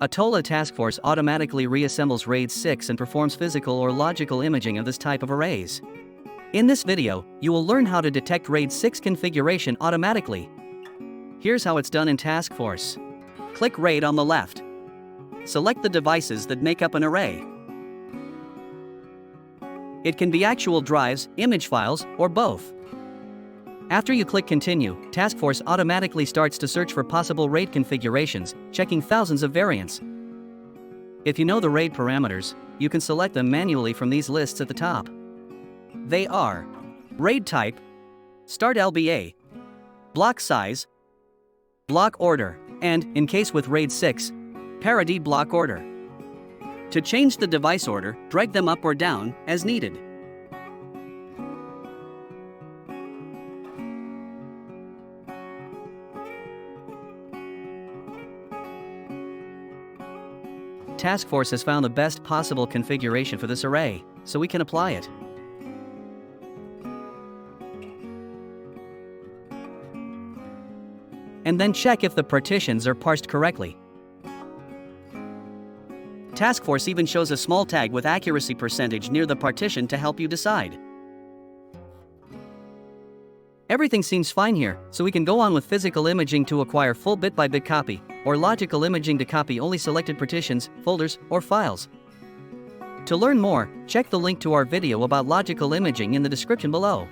Atola TaskForce automatically reassembles RAID 6 and performs physical or logical imaging of this type of arrays. In this video, you will learn how to detect RAID 6 configuration automatically. Here's how it's done in TaskForce. Click RAID on the left. Select the devices that make up an array. It can be actual drives, image files, or both. After you click Continue, TaskForce automatically starts to search for possible RAID configurations, checking thousands of variants. If you know the RAID parameters, you can select them manually from these lists at the top. They are RAID type, start LBA, block size, block order, and, in case with RAID 6, parity block order. To change the device order, drag them up or down, as needed. TaskForce has found the best possible configuration for this array, so we can apply it. And then check if the partitions are parsed correctly. TaskForce even shows a small tag with accuracy percentage near the partition to help you decide. Everything seems fine here, so we can go on with physical imaging to acquire full bit-by-bit copy, or logical imaging to copy only selected partitions, folders, or files. To learn more, check the link to our video about logical imaging in the description below.